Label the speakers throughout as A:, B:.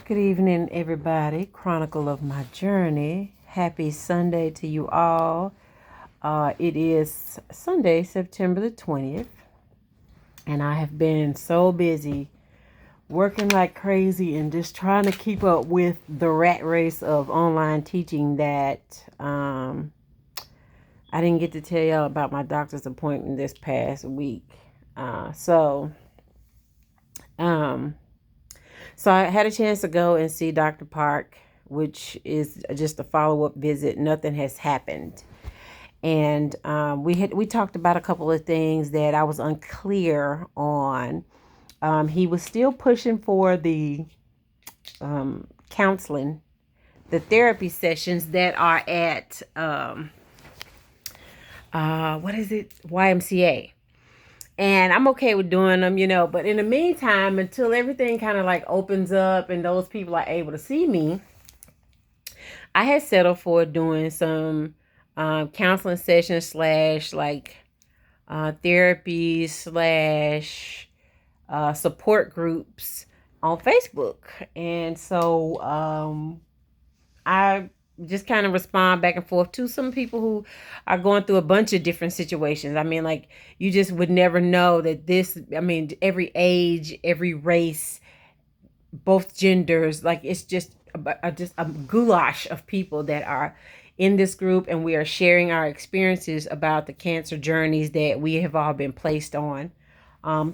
A: Good evening, everybody. Chronicle of my journey. Happy Sunday to you all. It is Sunday, September the 20th, and I have been so busy working like crazy and just trying to keep up with the rat race of online teaching that I didn't get to tell y'all about my doctor's appointment this past week. So, um, So I had a chance to go and see Dr. Park, which is just a follow-up visit. Nothing has happened. And we talked about a couple of things that I was unclear on. He was still pushing for the counseling, the therapy sessions that are at what is it? YMCA. And I'm okay with doing them, but in the meantime, until everything kind of like opens up and those people are able to see me, I had settled for doing some counseling sessions slash like therapy slash support groups on Facebook. And so I just kind of respond back and forth to some people who are going through a bunch of different situations. I mean, like, you just would never know that every age, every race, both genders, like, it's just a goulash of people that are in this group, and we are sharing our experiences about the cancer journeys that we have all been placed on.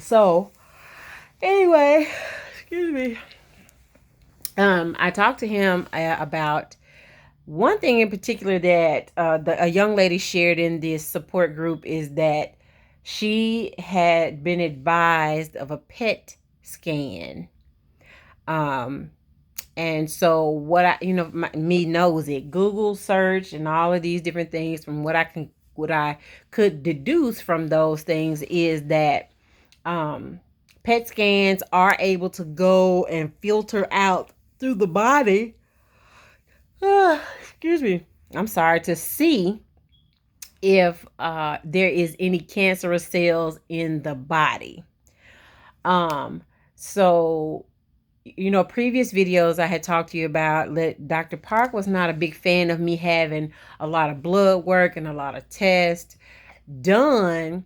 A: So anyway, excuse me. I talked to him about one thing in particular that a young lady shared in this support group is that she had been advised of a PET scan. And so what me knows it, Google search and all of these different things, from what I could deduce from those things is that PET scans are able to go and filter out through the body. Excuse me. I'm sorry, to see if there is any cancerous cells in the body. So, previous videos I had talked to you about, Dr. Park was not a big fan of me having a lot of blood work and a lot of tests done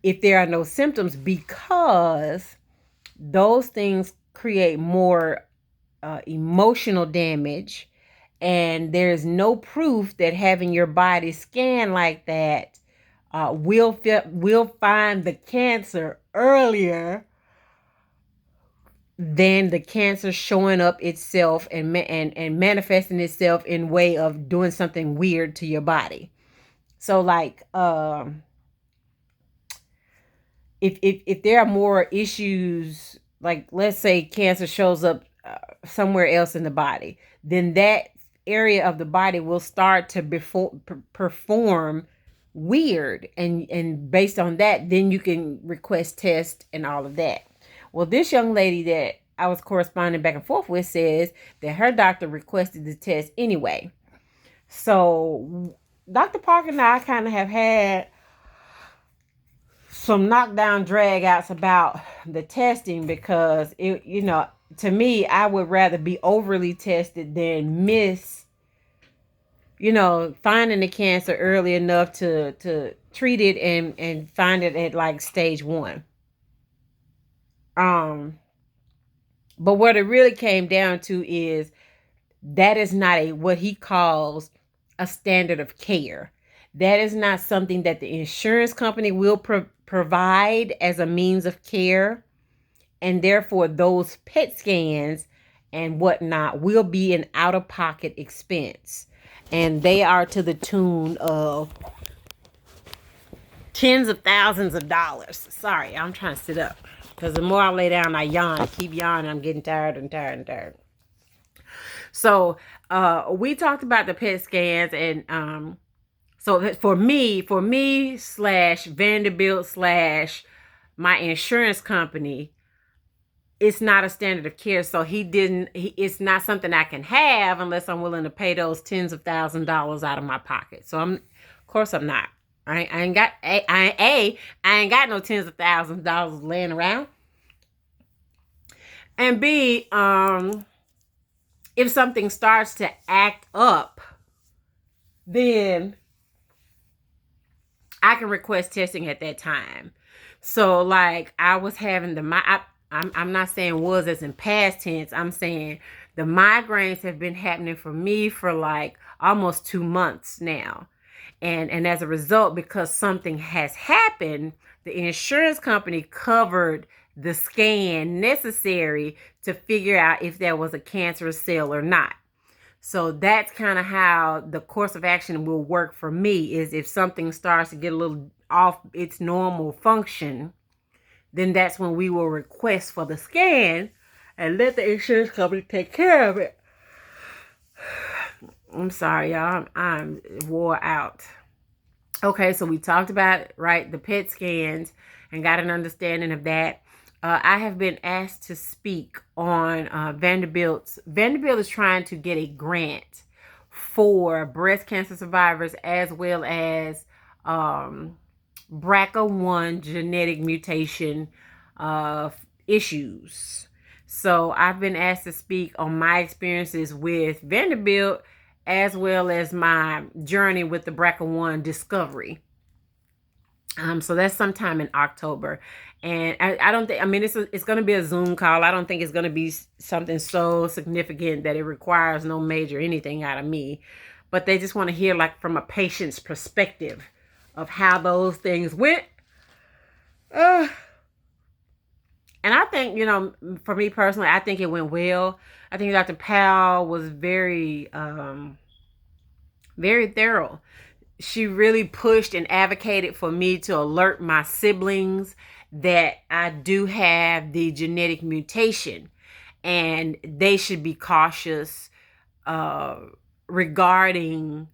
A: if there are no symptoms, because those things create more emotional damage, and there's no proof that having your body scanned like that will find the cancer earlier than the cancer showing up itself and manifesting itself in way of doing something weird to your body. So, like, if there are more issues, like, let's say cancer shows up somewhere else in the body, then that area of the body will start to perform weird, and based on that, then you can request tests and all of that. Well, this young lady that I was corresponding back and forth with says that her doctor requested the test anyway. So Dr. Parker and I kind of have had some knockdown drag outs about the testing, because to me, I would rather be overly tested than miss, finding the cancer early enough to treat it and find it at like stage 1. But what it really came down to is that is not what he calls a standard of care. That is not something that the insurance company will provide as a means of care. And therefore, those PET scans and whatnot will be an out-of-pocket expense. And they are to the tune of tens of thousands of dollars. Sorry, I'm trying to sit up, because the more I lay down, I yawn. I keep yawning. I'm getting tired and tired and tired. So we talked about the PET scans, and so for me slash Vanderbilt slash my insurance company, it's not a standard of care. So it's not something I can have unless I'm willing to pay those tens of thousands of dollars out of my pocket. So of course I'm not. I ain't got no tens of thousands of dollars laying around. And B, if something starts to act up, then I can request testing at that time. So like I was having I'm not saying was as in past tense. I'm saying the migraines have been happening for me for like almost 2 months now. And as a result, because something has happened, the insurance company covered the scan necessary to figure out if there was a cancerous cell or not. So that's kind of how the course of action will work for me, is if something starts to get a little off its normal function, then that's when we will request for the scan and let the insurance company take care of it. I'm sorry, y'all. I'm wore out. Okay, so we talked about, right, the PET scans and got an understanding of that. I have been asked to speak on Vanderbilt is trying to get a grant for breast cancer survivors as well as BRCA1 genetic mutation issues. So I've been asked to speak on my experiences with Vanderbilt as well as my journey with the BRCA1 discovery. So that's sometime in October. And I don't think, I mean, it's going to be a Zoom call. I don't think it's going to be something so significant that it requires no major anything out of me. But they just want to hear, like, from a patient's perspective of how those things went. And I think, for me personally, I think it went well. I think Dr. Powell was very, very thorough. She really pushed and advocated for me to alert my siblings that I do have the genetic mutation and they should be cautious regarding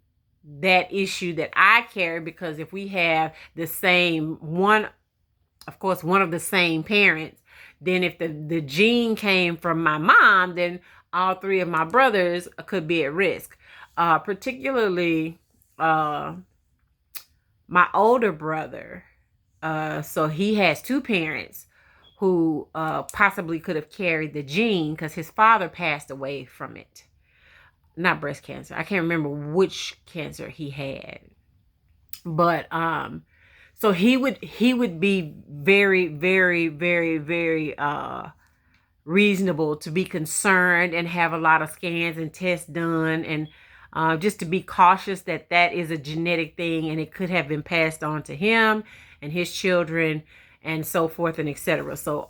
A: that issue that I carry, because if we have the same one, of course, one of the same parents, then if the gene came from my mom, then all three of my brothers could be at risk. Particularly my older brother. So he has two parents who possibly could have carried the gene because his father passed away from it. Not breast cancer. I can't remember which cancer he had. But so he would be very, very, very, very reasonable to be concerned and have a lot of scans and tests done, and just to be cautious that that is a genetic thing and it could have been passed on to him and his children and so forth and etc. So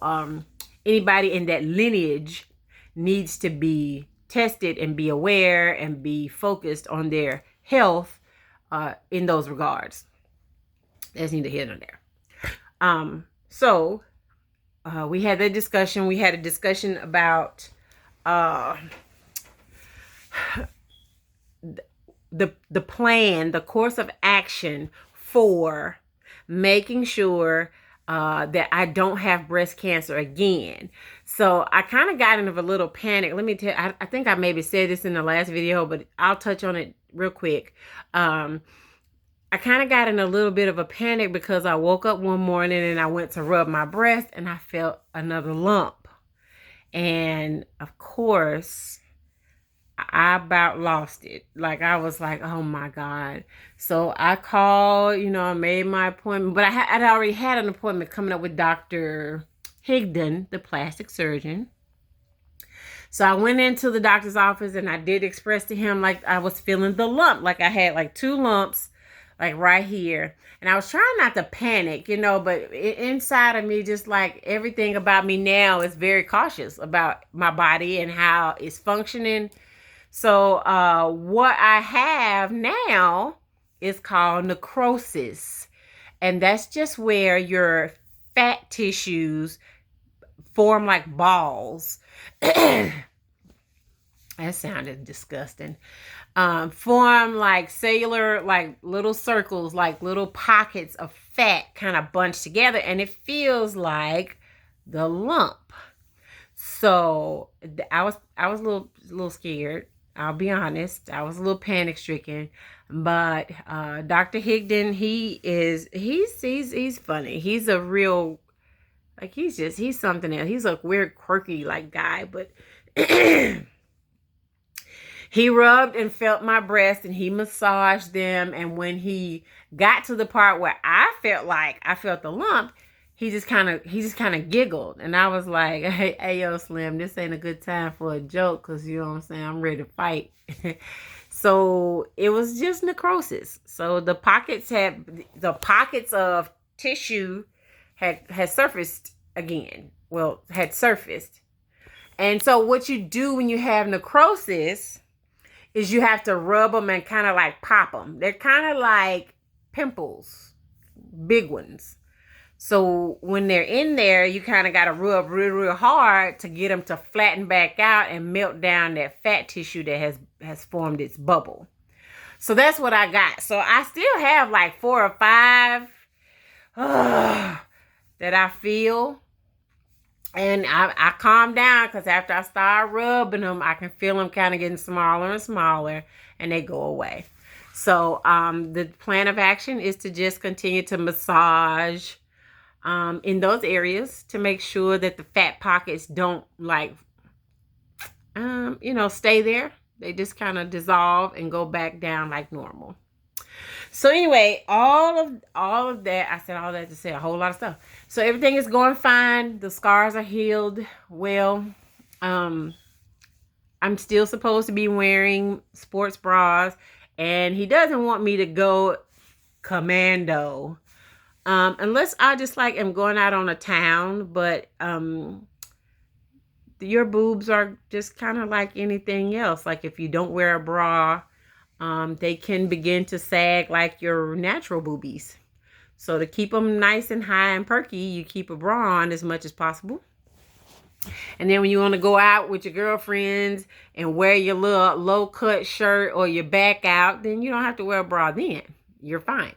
A: anybody in that lineage needs to be tested and be aware and be focused on their health in those regards. That's neither here nor there. So we had that discussion. We had a discussion about the plan, the course of action for making sure that I don't have breast cancer again. So I kind of got into a little panic. Let me tell you, I think I maybe said this in the last video, but I'll touch on it real quick. I kind of got in a little bit of a panic because I woke up one morning and I went to rub my breast and I felt another lump. And of course, I about lost it. Like, I was like, oh my God. So I called, I made my appointment, but I'd already had an appointment coming up with Dr. Higdon, the plastic surgeon. So I went into the doctor's office and I did express to him like I was feeling the lump. Like I had like 2 lumps, like right here. And I was trying not to panic, but inside of me, just like everything about me now is very cautious about my body and how it's functioning. So what I have now is called necrosis. And that's just where your fat tissues form like balls. That sounded disgusting. Form like cellular, like little circles, like little pockets of fat kind of bunched together. And it feels like the lump. So I was a little scared. I'll be honest. I was a little panic stricken, but Dr. Higdon, he's funny. He's a real Like he's something else. He's a weird, quirky like guy, but he rubbed and felt my breasts and he massaged them. And when he got to the part where I felt the lump, he just kind of giggled. And I was like, hey, yo, Slim, this ain't a good time for a joke, because you know what I'm saying, I'm ready to fight. So it was just necrosis. So the pockets of tissue had surfaced again. Well, had surfaced. And so what you do when you have necrosis is you have to rub them and kind of like pop them. They're kind of like pimples, big ones. So when they're in there, you kind of got to rub real, real hard to get them to flatten back out and melt down that fat tissue that has formed its bubble. So that's what I got. So I still have like 4 or 5 that I feel. And I calm down, because after I start rubbing them, I can feel them kind of getting smaller and smaller, and they go away. So the plan of action is to just continue to massage in those areas to make sure that the fat pockets don't stay there. They just kind of dissolve and go back down like normal. So anyway, all of that, I said all that to say a whole lot of stuff. So everything is going fine. The scars are healed well. I'm still supposed to be wearing sports bras, and he doesn't want me to go commando. Unless I just am going out on a town, but your boobs are just kind of like anything else. Like if you don't wear a bra, they can begin to sag like your natural boobies. So to keep them nice and high and perky, you keep a bra on as much as possible. And then when you want to go out with your girlfriends and wear your little low-cut shirt or your back out, then you don't have to wear a bra then. You're fine.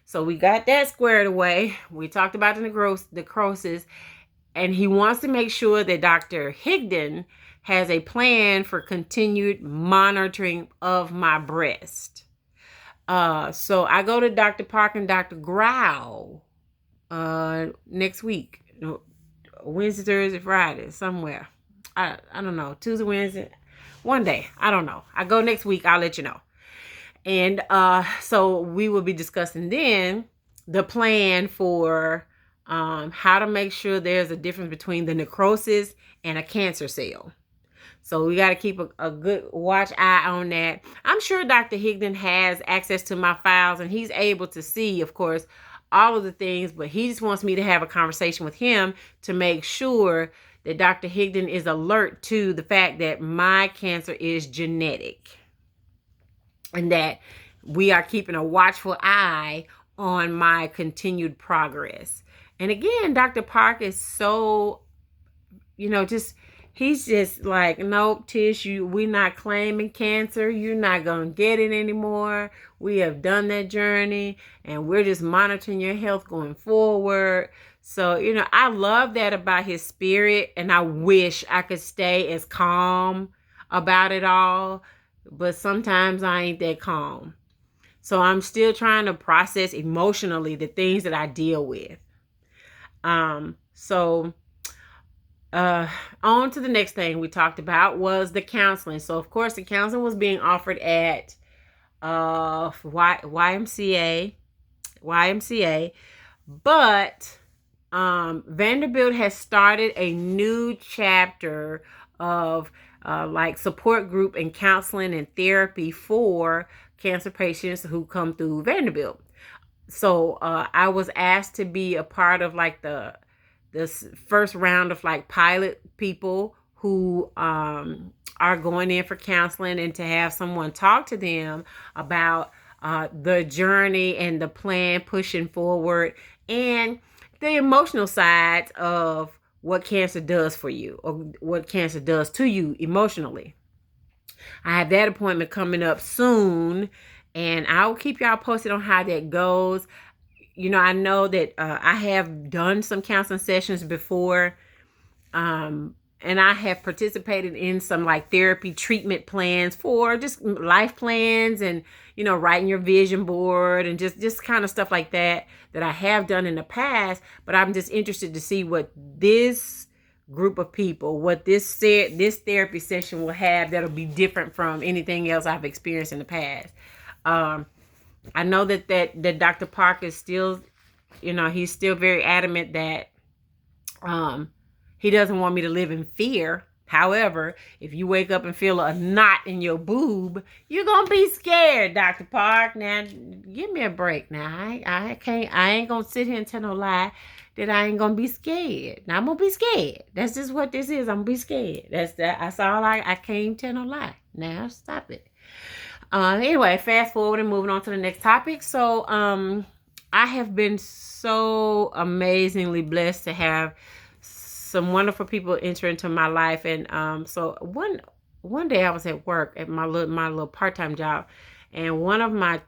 A: So we got that squared away. We talked about the necrosis. And he wants to make sure that Dr. Higdon has a plan for continued monitoring of my breast. So I go to Dr. Park and Dr. Grau next week. Wednesday, Thursday, Friday, somewhere. I don't know. Tuesday, Wednesday. One day. I don't know. I go next week. I'll let you know. And so we will be discussing then the plan for how to make sure there's a difference between the necrosis and a cancer cell. So we got to keep a good watch eye on that. I'm sure Dr. Higdon has access to my files, and he's able to see, of course, all of the things, but he just wants me to have a conversation with him to make sure that Dr. Higdon is alert to the fact that my cancer is genetic, and that we are keeping a watchful eye on my continued progress. And again, Dr. Park is so, he's just like, nope, Tish, we're not claiming cancer. You're not going to get it anymore. We have done that journey, and we're just monitoring your health going forward. So, I love that about his spirit, and I wish I could stay as calm about it all. But sometimes I ain't that calm. So I'm still trying to process emotionally the things that I deal with. So on to the next thing we talked about was the counseling. So of course the counseling was being offered at YMCA, but Vanderbilt has started a new chapter of support group and counseling and therapy for cancer patients who come through Vanderbilt. So I was asked to be a part of this first round of pilot people who are going in for counseling, and to have someone talk to them about the journey and the plan pushing forward, and the emotional sides of what cancer does for you, or what cancer does to you emotionally. I have that appointment coming up soon, and I'll keep y'all posted on how that goes. I know that I have done some counseling sessions before, and And I have participated in some like therapy treatment plans for just life plans and, writing your vision board and just kind of stuff like that I have done in the past. But I'm just interested to see what this group of people, what this therapy session will have that'll be different from anything else I've experienced in the past. I know that Dr. Park is still, he's still very adamant that he doesn't want me to live in fear. However, if you wake up and feel a knot in your boob, you're going to be scared, Dr. Park. Now, give me a break now. I ain't going to sit here and tell no lie that I ain't going to be scared. Now, I'm going to be scared. That's just what this is. I'm going to be scared. That's all I can't tell no lie. Now, stop it. Anyway, fast forward and moving on to the next topic. So, I have been so amazingly blessed to have some wonderful people enter into my life. And so one day I was at work at my little part-time job, and one of my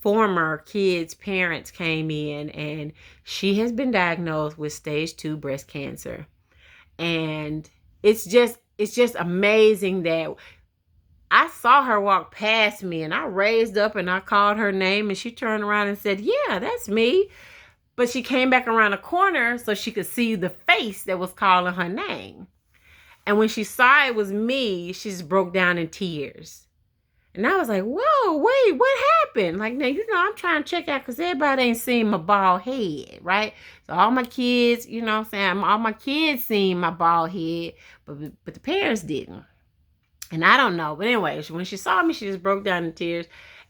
A: former kids' parents came in, and she has been diagnosed with stage 2 breast cancer. And it's just amazing that I saw her walk past me, and I raised up and I called her name, and she turned around and said, "Yeah, that's me." But she came back around the corner so she could see the face that was calling her name. And when she saw it was me, she just broke down in tears. And I was like, whoa, wait, what happened? Like, now, I'm trying to check out because everybody ain't seen my bald head, right? So all my kids, all my kids seen my bald head, but the parents didn't. And I don't know. But anyway, when she saw me, she just broke down in tears.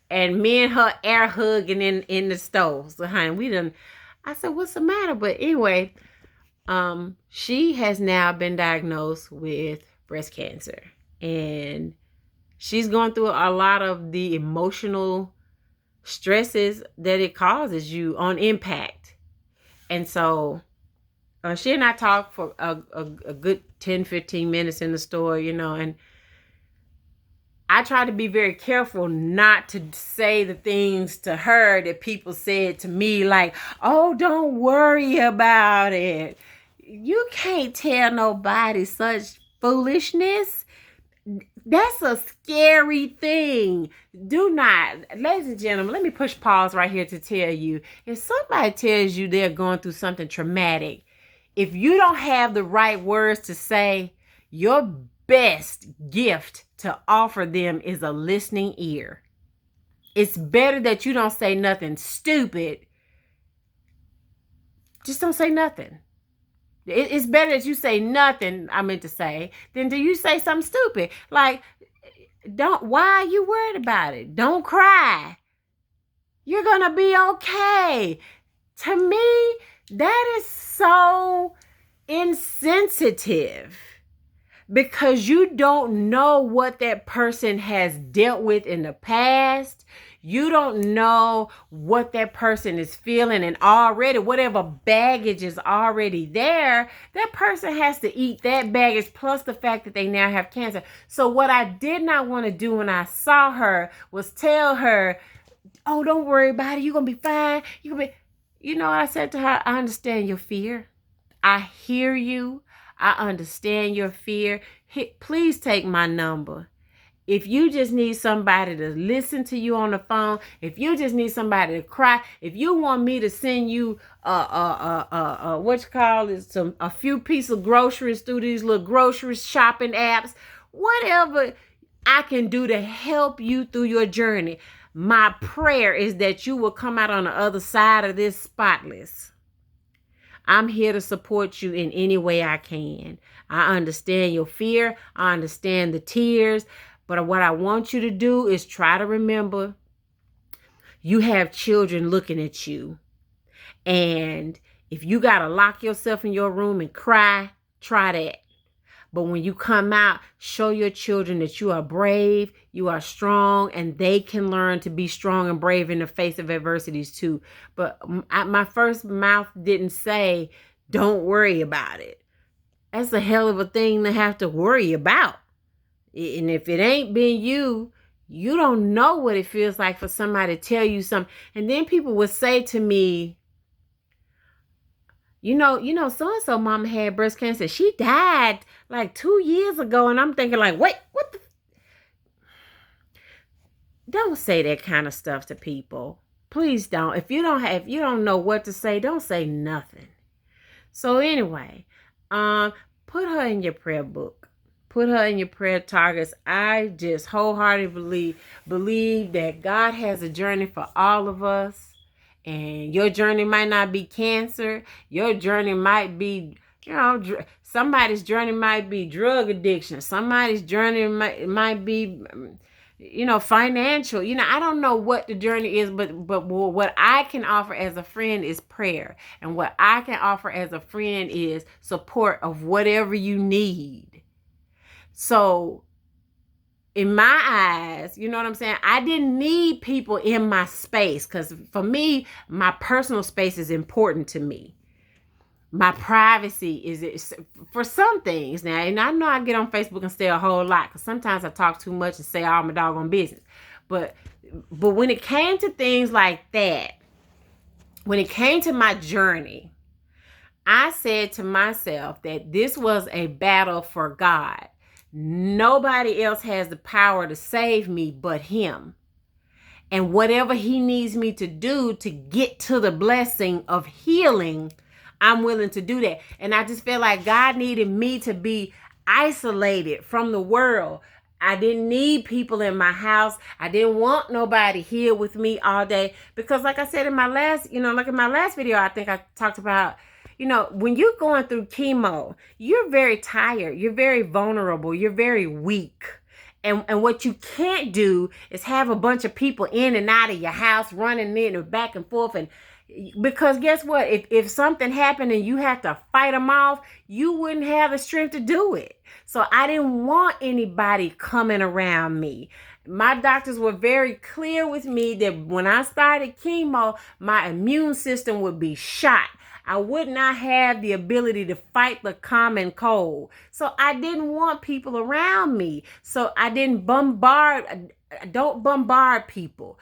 A: And me and her air hugging in the stove. So, honey, I said, what's the matter? But anyway, she has now been diagnosed with breast cancer. And she's going through a lot of the emotional stresses that it causes you on impact. And so she and I talked for a good 10, 15 minutes in the store, and I try to be very careful not to say the things to her that people said to me, like, oh, don't worry about it. You can't tell nobody such foolishness. That's a scary thing. Do not, ladies and gentlemen, let me push pause right here to tell you, if somebody tells you they're going through something traumatic, if you don't have the right words to say, your best gift to offer them is a listening ear. It's better that you don't say nothing stupid. Just don't say nothing. It's better that you say nothing, I meant to say, than do you say something stupid. Like, why are you worried about it? Don't cry. You're going to be okay. To me, that is so insensitive. Because you don't know what that person has dealt with in the past. You don't know what that person is feeling, and already whatever baggage is already there, that person has to eat that baggage plus the fact that they now have cancer. So what I did not want to do when I saw her was tell her, oh, don't worry about it. You're going to be fine. I said to her, I understand your fear. I hear you. I understand your fear. Please take my number. If you just need somebody to listen to you on the phone, if you just need somebody to cry, if you want me to send you a few pieces of groceries through these little grocery shopping apps, whatever I can do to help you through your journey, my prayer is that you will come out on the other side of this spotless. I'm here to support you in any way I can. I understand your fear. I understand the tears. But what I want you to do is try to remember you have children looking at you. And if you got to lock yourself in your room and cry, try that. But when you come out, show your children that you are brave, you are strong, and they can learn to be strong and brave in the face of adversities too. But my first mouth didn't say, don't worry about it. That's a hell of a thing to have to worry about. And if it ain't been you, you don't know what it feels like for somebody to tell you something. And then people would say to me, so-and-so mama had breast cancer. She died like 2 years ago. And I'm thinking like, wait, what the? Don't say that kind of stuff to people. Please don't. If you don't know what to say, don't say nothing. So anyway, put her in your prayer book. Put her in your prayer targets. I just wholeheartedly believe that God has a journey for all of us. And your journey might not be cancer. Your journey might be, somebody's journey might be drug addiction. Somebody's journey might be, financial. I don't know what the journey is, but what I can offer as a friend is prayer. And what I can offer as a friend is support of whatever you need. So in my eyes, you know what I'm saying? I didn't need people in my space because for me, my personal space is important to me. My privacy is for some things now. And I know I get on Facebook and say a whole lot because sometimes I talk too much and say all my doggone business. But when it came to things like that, when it came to my journey, I said to myself that this was a battle for God. Nobody else has the power to save me but him. And whatever he needs me to do to get to the blessing of healing, I'm willing to do that. And I just feel like God needed me to be isolated from the world. I didn't need people in my house. I didn't want nobody here with me all day. Because like I said in my last, like in my last video, I think I talked about, when you're going through chemo, you're very tired. You're very vulnerable. You're very weak. And what you can't do is have a bunch of people in and out of your house running in and back and forth. And because guess what? If something happened and you have to fight them off, you wouldn't have the strength to do it. So I didn't want anybody coming around me. My doctors were very clear with me that when I started chemo, my immune system would be shot. I would not have the ability to fight the common cold. So I didn't want people around me. So I didn't don't bombard people.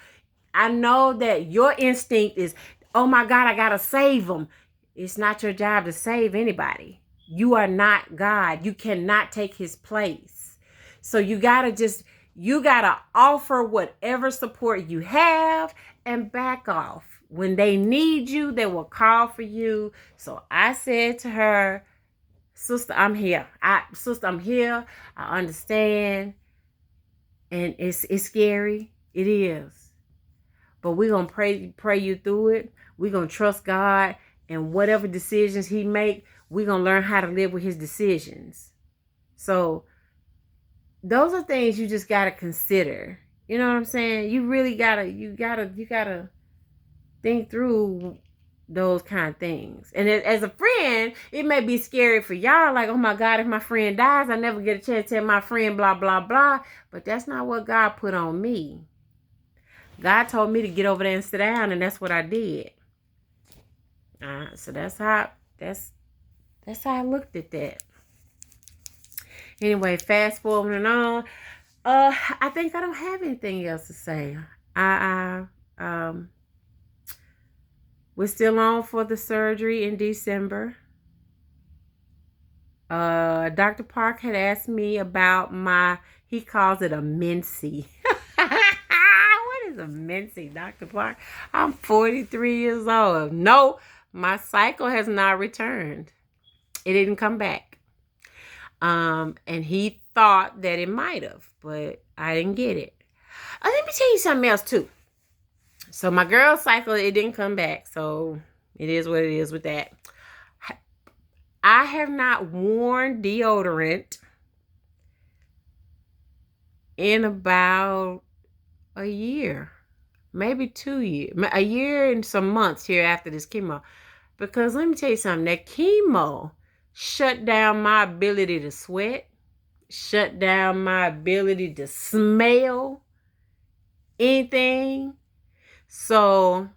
A: I know that your instinct is, oh my God, I got to save them. It's not your job to save anybody. You are not God. You cannot take his place. So you got to offer whatever support you have and back off. When they need you, they will call for you. So I said to her, sister, I'm here. I'm here. I understand. And it's scary. It is. But we're going to pray you through it. We're going to trust God. And whatever decisions he make, we're going to learn how to live with his decisions. So those are things you just got to consider. You know what I'm saying? You really got to think through those kind of things. And as a friend, it may be scary for y'all. Like, oh my God, if my friend dies, I never get a chance to tell my friend blah, blah, blah. But that's not what God put on me. God told me to get over there and sit down, and that's what I did. So that's how I looked at that. Anyway, fast forwarding on. I think I don't have anything else to say. We're still on for the surgery in December. Dr. Park had asked me about he calls it a menses. What is a menses, Dr. Park? I'm 43 years old. No, my cycle has not returned. It didn't come back. And he thought that it might have, but I didn't get it. Let me tell you something else too. So my girl's cycle, it didn't come back. So it is what it is with that. I have not worn deodorant in about a year, maybe 2 years, a year and some months here after this chemo. Because let me tell you something, that chemo shut down my ability to sweat, shut down my ability to smell anything. So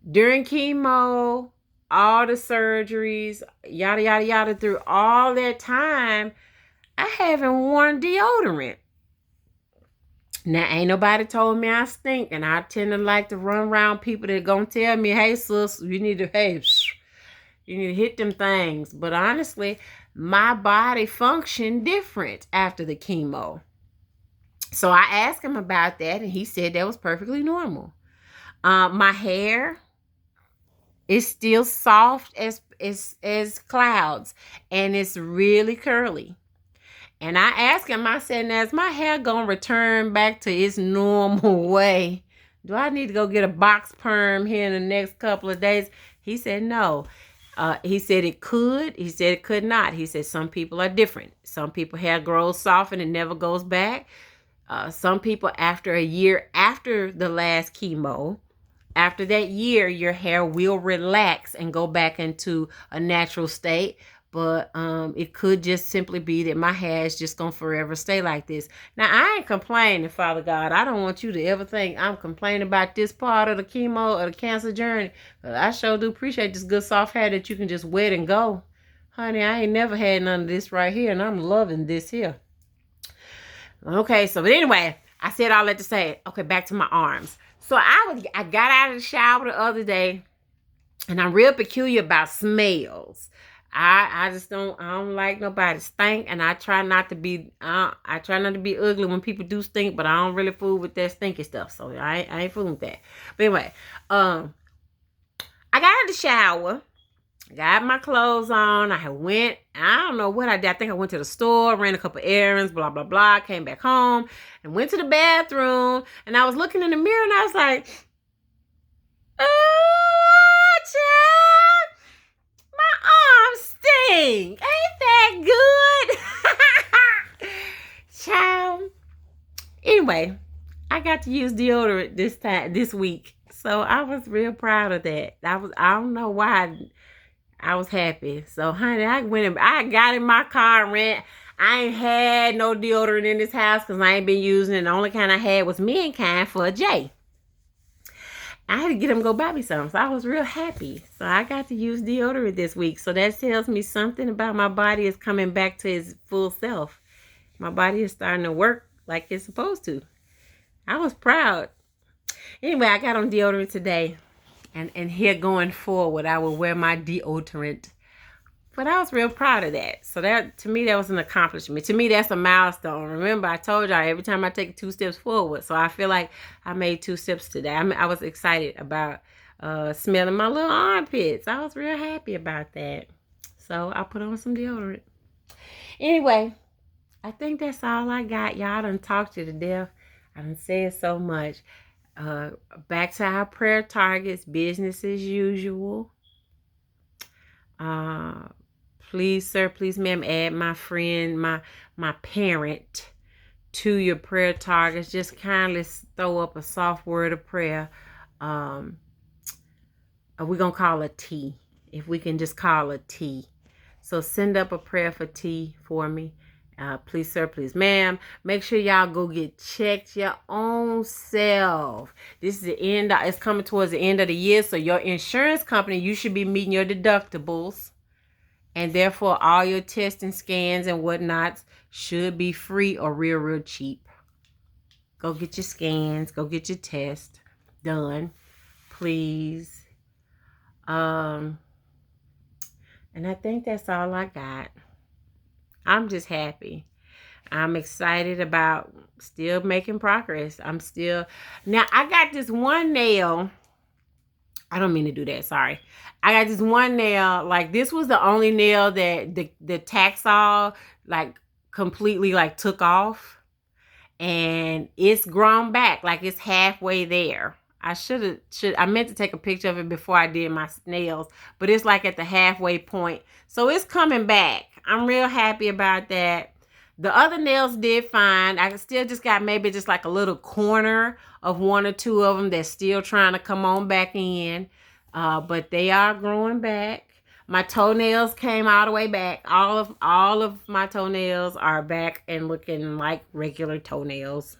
A: during chemo, all the surgeries, yada, yada, yada, through all that time, I haven't worn deodorant. Now, ain't nobody told me I stink, and I tend to like to run around people that gonna tell me, hey, sis, you need to, hey, You need to hit them things. But honestly, my body functioned different after the chemo. So I asked him about that, and he said that was perfectly normal. My hair is still soft as clouds, and it's really curly. And I asked him, I said, now is my hair gonna return back to its normal way? Do I need to go get a box perm here in the next couple of days? He said no. He said it could. He said it could not. He said some people are different. Some people hair grows soft and it never goes back. Some people after a year after the last chemo, after that year, your hair will relax and go back into a natural state. But it could just simply be that my hair is just going to forever stay like this. Now, I ain't complaining, Father God. I don't want you to ever think I'm complaining about this part of the chemo or the cancer journey. But I sure do appreciate this good soft hair that you can just wet and go. Honey, I ain't never had none of this right here, and I'm loving this here. Okay, so but anyway, I said all that to say, okay, back to my arms. So I got out of the shower the other day, and I'm real peculiar about smells. I don't like nobody stink, and I try not to be ugly when people do stink, but I don't really fool with that stinky stuff. So I ain't fooling with that. But anyway, I got out of the shower, got my clothes on. I don't know what I did. I think I went to the store, ran a couple errands, blah, blah, blah. Came back home and went to the bathroom. And I was looking in the mirror and I was like, oh, child, my arms stink. Ain't that good? Child. Anyway, I got to use deodorant this week. So I was real proud of that. I don't know why I was happy. So, honey, I got in my car and ran. I ain't had no deodorant in this house because I ain't been using it. The only kind I had was Mankind for a J. I had to get him to go buy me some. So I was real happy. So I got to use deodorant this week. So that tells me something about my body is coming back to its full self. My body is starting to work like it's supposed to. I was proud. Anyway, I got on deodorant today. And here going forward, I will wear my deodorant. But I was real proud of that. So that, to me, that was an accomplishment. To me, that's a milestone. Remember, I told y'all every time I take 2 steps forward. So I feel like I made 2 steps today. I was excited about smelling my little armpits. I was real happy about that. So I put on some deodorant. Anyway, I think that's all I got. Y'all done talked you to death. I done said so much. Back to our prayer targets, business as usual. Please, sir, please, ma'am, add my friend, my parent to your prayer targets. Just kindly throw up a soft word of prayer. We're going to call a T. If we can just call a T. So send up a prayer for T for me. Please, sir, please, ma'am. Make sure y'all go get checked your own self. This is the end. It's coming towards the end of the year. So your insurance company, you should be meeting your deductibles. And therefore, all your tests and scans and whatnots should be free or real cheap. Go get your scans. Go get your test done, please. And I think that's all I got. I'm just happy. I'm excited about still making progress. Now I got this one nail. I don't mean to do that. Sorry. I got this one nail. Like this was the only nail that the Taxol like completely like took off, and it's grown back. Like it's halfway there. I meant to take a picture of it before I did my nails, but it's like at the halfway point. So it's coming back. I'm real happy about that. The other nails did fine. I still just got maybe just like a little corner of 1 or 2 of them that's still trying to come on back in. But they are growing back. My toenails came all the way back. All of my toenails are back and looking like regular toenails,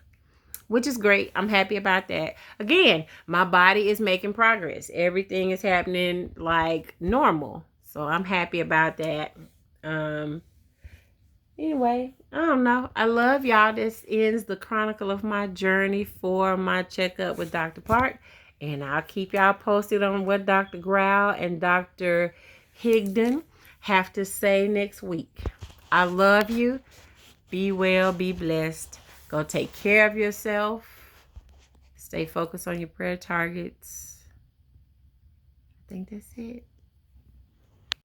A: which is great. I'm happy about that. Again, my body is making progress. Everything is happening like normal. So I'm happy about that. Anyway, I don't know. I love y'all. This ends the chronicle of my journey for my checkup with Dr. Park. And I'll keep y'all posted on what Dr. Growl and Dr. Higdon have to say next week. I love you. Be well, be blessed. Go take care of yourself. Stay focused on your prayer targets. I think that's it.